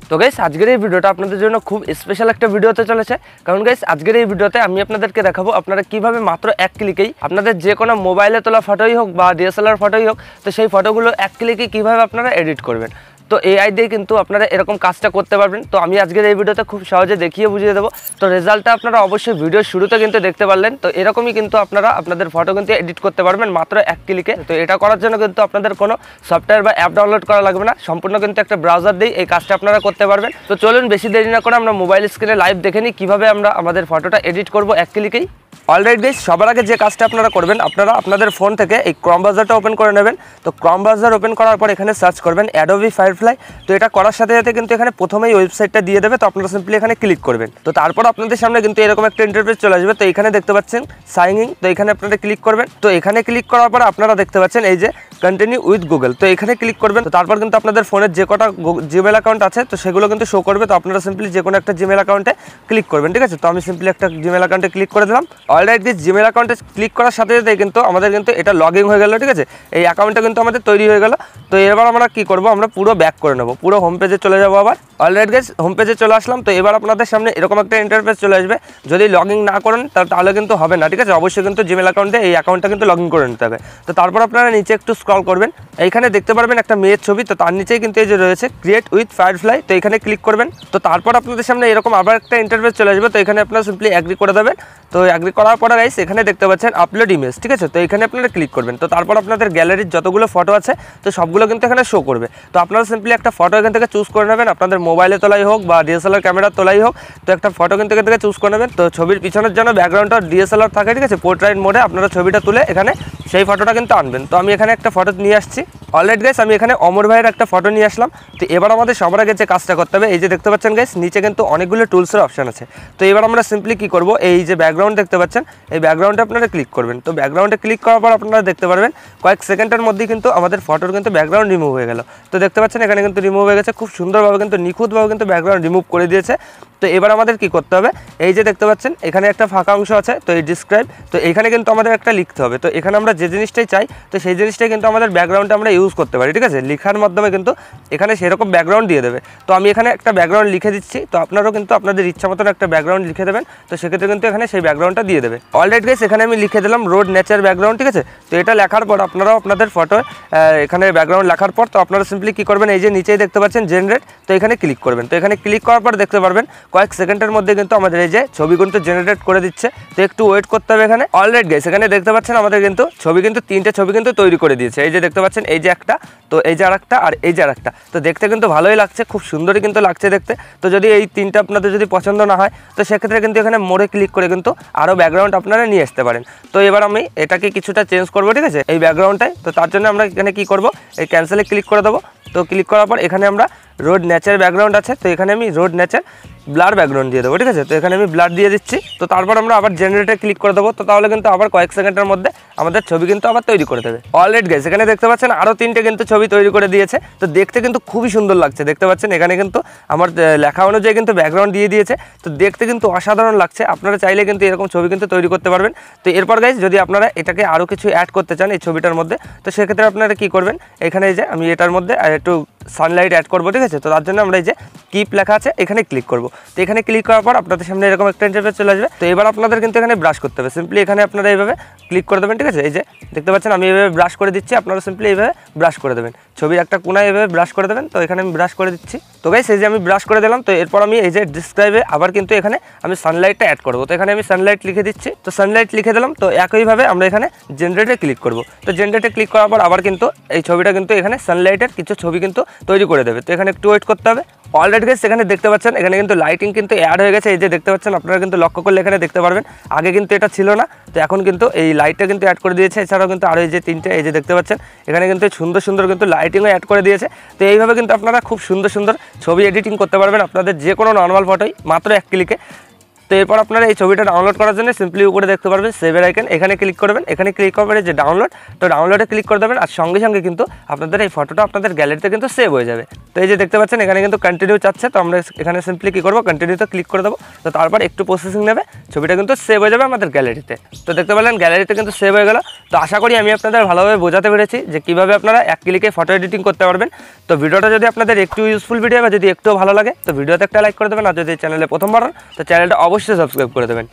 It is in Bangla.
তো গাইস আজকের এই ভিডিওটা আপনাদের জন্য খুব স্পেশাল একটা ভিডিও হতে চলেছে। কারণ গাইস আজকের এই ভিডিওতে আমি আপনাদেরকে দেখাবো আপনারা কিভাবে মাত্র এক ক্লিকেই আপনাদের যে কোনো মোবাইলে তোলা ফটোই হোক বা ডিএসএলআর ফটোই হোক, তো সেই ফটোগুলো এক ক্লিকে কিভাবে আপনারা এডিট করবেন। তো এআই দিয়ে কিন্তু আপনারা এরকম কাজটা করতে পারবেন। তো আমি আজকের এই ভিডিওতে খুব সহজে দেখিয়ে বুঝিয়ে দেবো। তো রেজাল্টটা আপনারা অবশ্যই ভিডিওর শুরুতে কিন্তু দেখতে পারলেন। তো এরকমই কিন্তু আপনারা আপনাদের ফটো কিন্তু এডিট করতে পারবেন মাত্র এক ক্লিকে। তো এটা করার জন্য কিন্তু আপনাদের কোনো সফটওয়্যার বা অ্যাপ ডাউনলোড করা লাগবে না, সম্পূর্ণ কিন্তু একটা ব্রাউজার দিয়ে এই কাজটা আপনারা করতে পারবেন। তো চলুন বেশি দেরি না করে আমরা মোবাইল স্ক্রিনে লাইভ দেখে নিই কীভাবে আমরা আমাদের ফটোটা এডিট করবো এক ক্লিকেই। অলরাইট গাইস, সবার আগে যে কাজটা আপনারা করবেন, আপনারা আপনাদের ফোন থেকে এই ক্রম ব্রাউজারটা ওপেন করে নেবেন। তো ক্রম ব্রাউজার ওপেন করার পর এখানে সার্চ করবেন অ্যাডোবি ফায়ারফ্লাই। তো এটা করার সাথে সাথে কিন্তু এখানে প্রথমেই ওয়েবসাইটটা দিয়ে দেবে। তো আপনারা সিম্পলি এখানে ক্লিক করবেন। তো তারপর আপনাদের সামনে কিন্তু এরকম একটা ইন্টারফেস চলে আসবে। তো এখানে দেখতে পাচ্ছেন সাইন ইন, তো এখানে আপনারা ক্লিক করবেন। তো এখানে ক্লিক করার পর আপনারা দেখতে পাচ্ছেন এই যে কন্টিনিউ উইথ গুগল, তো এখানে ক্লিক করবেন। তো তারপর কিন্তু আপনাদের ফোনের যে কটা জিমেল অ্যাকাউন্ট আছে তো সেগুলো কিন্তু শো করবে। তো আপনারা সিম্পলি যে কোনো একটা জিমেল অ্যাকাউন্টে ক্লিক করবেন, ঠিক আছে। তো আমি সিম্পলি একটা জিমেল অ্যাকাউন্টে ক্লিক করে দিলাম। অলরাইট গাইস, জিমেল অ্যাকাউন্টে ক্লিক করার সাথে সাথে কিন্তু আমাদের কিন্তু এটা লগ ইন হয়ে গেল, ঠিক আছে। এই অ্যাকাউন্টটা কিন্তু আমাদের তৈরি হয়ে গেল। তো এবার আমরা কি করব, আমরা পুরো ব্যাক করে নেব, পুরো হোম পেজে চলে যাবো আবার। অলরাইট গাইস, হোম পেজে চলে আসলাম। তো এবার আপনাদের সামনে এরকম একটা ইন্টারফেস চলে আসবে। যদি লগ ইন না করেন তাহলে কিন্তু হবে না, ঠিক আছে। অবশ্যই কিন্তু জিমেল অ্যাকাউন্টে এই অ্যাকাউন্টটা কিন্তু লগ ইন করে নিতে হবে। তো তারপর আপনারা নিচে একটু স্ক্রল করবেন, এইখানে দেখতে পারবেন একটা মেয়ের ছবি। তো তার নিচেই কিন্তু এই যে রয়েছে ক্রিয়েট উইথ ফায়ারফ্লাই, তো এখানে ক্লিক করবেন। তো তারপর আপনাদের সামনে এরকম আবার একটা ইন্টারফেস চলে আসবে। তো এখানে আপনারা সিম্পলি অ্যাগ্রি করে দেবেন। তো অ্যাগ্রি করার পরে গাইস এখানে দেখতে পাচ্ছেন আপলোড ইমেজ, ঠিক আছে। তো এখানে আপনারা ক্লিক করবেন। তো তারপর আপনাদের গ্যালারির যতগুলো ফটো আছে তো সবগুলো কিন্তু এখানে শো করবে। তো আপনারা সিম্পলি একটা ফটো এখান থেকে চুজ করে নেবেন, আপনাদের মোবাইলে তোলাই হোক বা ডিএসএলআর ক্যামেরা তোলাই হোক। তো একটা ফটো কিন্তু এখান থেকে চুজ করে নেবেন। তো ছবির পিছনের জন্য ব্যাকগ্রাউন্ডটা ডিএসএলআর থাকে, ঠিক আছে। পোর্ট্রেট মোডে আপনারা ছবিটা তুলে এখানে সেই ফটোটা কিন্তু আনবেন। তো আমি এখানে একটা ফটো নিয়ে আসছি। অলরাইট গাইস, আমি এখানে অমর ভাইয়ের একটা ফটো নিয়ে আসলাম। তো এবার আমাদের সবার আগে যে কাজটা করতে হবে, এই যে দেখতে পাচ্ছেন গাইস নিচে কিন্তু অনেকগুলো টুলসের অপশন আছে। তো এবার আমরা সিম্পলি কি করব, এই যে ব্যাকগ্রাউন্ড দেখতে পাচ্ছেন এই ব্যাকগ্রাউন্ডে আপনারা ক্লিক করবেন। তো ব্যাকগ্রাউন্ডে ক্লিক করার পর আপনারা দেখতে পারবেন কয়েক সেকেন্ডের মধ্যেই কিন্তু আমাদের ফটোর কিন্তু ব্যাকগ্রাউন্ড রিমুভ হয়ে গেল। তো দেখতে পাচ্ছেন এখানে কিন্তু রিমুভ হয়ে গেছে, খুব সুন্দরভাবে কিন্তু নিখুঁতভাবে কিন্তু ব্যাকগ্রাউন্ড রিমুভ করে দিয়েছে। তো এবার আমাদের কি করতে হবে, এই যে দেখতে পাচ্ছেন এখানে একটা ফাঁকা অংশ আছে, তো এই ডিসক্রাইব, তো এখানে কিন্তু আমাদের একটা লিখতে হবে। তো এখানে আমরা যে জিনিসটাই চাই তো সেই জিনিসটাই কিন্তু আমাদের ব্যাকগ্রাউন্ডে আমরা ইউজ করতে পারি, ঠিক আছে। লেখার মাধ্যমে কিন্তু এখানে সেরকম ব্যাকগ্রাউন্ড দিয়ে দেবে। তো আমি এখানে একটা ব্যাকগ্রাউন্ড লিখে দিচ্ছি। তো আপনারাও কিন্তু আপনাদের ইচ্ছা মতন একটা ব্যাকগ্রাউন্ড লিখে দেবেন। তো সেক্ষেত্রে কিন্তু এখানে সেই ব্যাকগ্রাউন্ডটা দিয়ে দেবে। অলরাইট গাইস, এখানে আমি লিখে দিলাম রোড নেচার ব্যাকগ্রাউন্ড, ঠিক আছে। তো এটা লেখার পর আপনারাও আপনাদের ফটো এখানে ব্যাকগ্রাউন্ড লেখার পর তো আপনারা সিম্পলি কি করবেন, এই যে নিচেই দেখতে পাচ্ছেন জেনারেট, তো এখানে ক্লিক করবেন। তো এখানে ক্লিক করার পর দেখতে পারবেন কয়েক সেকেন্ডের মধ্যে কিন্তু আমাদের এই যে ছবি কিন্তু জেনারেট করে দিচ্ছে। তো একটু ওয়েট করতে হবে এখানে। অলরাইট গাইস, এখানে দেখতে পাচ্ছেন আমাদের কিন্তু ছবি কিন্তু তিনটে ছবি কিন্তু তৈরি করে দিয়েছে। এই যে দেখতে পাচ্ছেন এই যে একটা, তো এই যে আরেকটা আর এই যে আরেকটা। তো দেখতে কিন্তু ভালোই লাগছে, খুব সুন্দরই কিন্তু লাগছে দেখতে। তো যদি এই তিনটা আপনাদের যদি পছন্দ না হয় তো সেক্ষেত্রে কিন্তু এখানে মোড়ে ক্লিক করে কিন্তু আরও ব্যাকগ্রাউন্ড আপনারা নিয়ে আসতে পারেন। তো এবার আমি এটাকে কিছুটা চেঞ্জ করবো, ঠিক আছে, এই ব্যাকগ্রাউন্ডটাই। তো তার জন্য আমরা এখানে কি করব, এই ক্যান্সেলে ক্লিক করে দেবো। তো ক্লিক করার পর এখানে আমরা রোড নেচার ব্যাকগ্রাউন্ড আছে, তো এখানে আমি রোড নেচার ব্লার ব্যাকগ্রাউন্ড দিয়ে দেবো, ঠিক আছে। তো এখানে আমি ব্লার দিয়ে দিচ্ছি। তো তারপর আমরা আবার জেনারেটে ক্লিক করে দেবো। তো তাহলে কিন্তু আবার কয়েক সেকেন্ডের মধ্যে আমাদের ছবি কিন্তু আবার তৈরি করে দেবে। অলরাইট গাইস, এখানে দেখতে পাচ্ছেন আরও তিনটে কিন্তু ছবি তৈরি করে দিয়েছে। তো দেখতে কিন্তু খুবই সুন্দর লাগছে, দেখতে পাচ্ছেন এখানে কিন্তু আমার লেখা অনুযায়ী কিন্তু ব্যাকগ্রাউন্ড দিয়ে দিয়েছে। তো দেখতে কিন্তু অসাধারণ লাগছে। আপনারা চাইলে কিন্তু এরকম ছবি কিন্তু তৈরি করতে পারবেন। তো এরপর গাইস, যদি আপনারা এটাকে আরও কিছু অ্যাড করতে চান এই ছবিটার মধ্যে, তো সেক্ষেত্রে আপনারা কি করবেন, এখানে এই যে আমি এটার মধ্যে একটু সানলাইট অ্যাড করবো, ঠিক আছে। তো তার জন্য আমরা এই যে কিপ লেখা আছে এখানে ক্লিক করবো। তো এখানে ক্লিক করার পর আপনাদের সামনে এরকম একটা ইন্টারফেস চলে আসবে। তো এবার আপনাদের কিন্তু এখানে ব্রাশ করতে হবে। সিম্পলি এখানে আপনারা এইভাবে ক্লিক করে দেবেন, ঠিক আছে। এই যে দেখতে পাচ্ছেন আমি এইভাবে ব্রাশ করে দিচ্ছি, আপনারা সিম্পলি এইভাবে ব্রাশ করে দেবেন। ছবির একটা কোনায় এইভাবে ব্রাশ করে দেবেন। তো এখানে আমি ব্রাশ করে দিচ্ছি। তো গাইস, এই যে আমি ব্রাশ করে দিলাম। তো এরপর আমি এই যে ডিসক্রাইবে আবার কিন্তু এখানে আমি সানলাইটটা অ্যাড করবো। তো এখানে আমি সানলাইট লিখে দিচ্ছি। তো সানলাইট লিখে দিলাম। তো একইভাবে আমরা এখানে জেনারেটে ক্লিক করবো। তো জেনারেটে ক্লিক করার পর আবার কিন্তু এই ছবিটা কিন্তু এখানে সানলাইটের কিছু ছবি কিন্তু তৈরি করে দেবে। তো এখানে একটু ওয়েট করতে হবে। অলরাইট গাইস, এখানে দেখতে পাচ্ছেন এখানে কিন্তু লাইটিং কিন্তু অ্যাড হয়ে গেছে। এই যে দেখতে পাচ্ছেন আপনারা কিন্তু লক্ষ্য করলে এখানে দেখতে পারবেন আগে কিন্তু এটা ছিল না। তো এখন কিন্তু এই লাইটটা কিন্তু অ্যাড করে দিয়েছে। এছাড়াও কিন্তু আরও এই যে তিনটে এই যে দেখতে পাচ্ছেন এখানে কিন্তু সুন্দর সুন্দর কিন্তু লাইটিংও অ্যাড করে দিয়েছে। তো এইভাবে কিন্তু আপনারা খুব সুন্দর সুন্দর ছবি এডিটিং করতে পারবেন আপনাদের যে কোনো নর্মাল ফটোই মাত্র এক ক্লিকে। তো এরপর আপনারা এই ছবিটা ডাউনলোড করার জন্য সিম্পলি উপরে দেখতে পারবেন সেভের আইকন, এখানে ক্লিক করবেন। এখানে ক্লিক করবেন যে ডাউনলোড, তো ডাউনলোডে ক্লিক করে দেবেন। আর সঙ্গে সঙ্গে কিন্তু আপনাদের এই ফটোটা আপনাদের গ্যালারিতে কিন্তু সেভ হয়ে যাবে। তো তো এই যে দেখতে পাচ্ছেন এখানে কিন্তু কন্টিনিউ চাচ্ছে, তো আমরা এখানে সিম্পলি কী করবো, কন্টিনিউতে ক্লিক করে দেবো। তো তারপর একটু প্রসেসিং নেবে, ছবিটা কিন্তু সেভ হয়ে যাবে আমাদের গ্যালারিতে। তো দেখতে পেলেন গ্যালারিতে কিন্তু সেভ হয়ে গেল। তো আশা করি আমি আপনাদের ভালোভাবে বোঝাতে পেরেছি যে কীভাবে আপনারা এক ক্লিকে ফটো এডিটিং করতে পারবেন। তো ভিডিওটা যদি আপনাদের একটু ইউজফুল ভিডিও বা যদি একটু ভালো লাগে তো ভিডিওতে একটা লাইক করে দেবেন, আর যদি চ্যানেলে প্রথমবার হন তো চ্যানেলটা অবশ্যই সাবস্ক্রাইব করে দেবেন।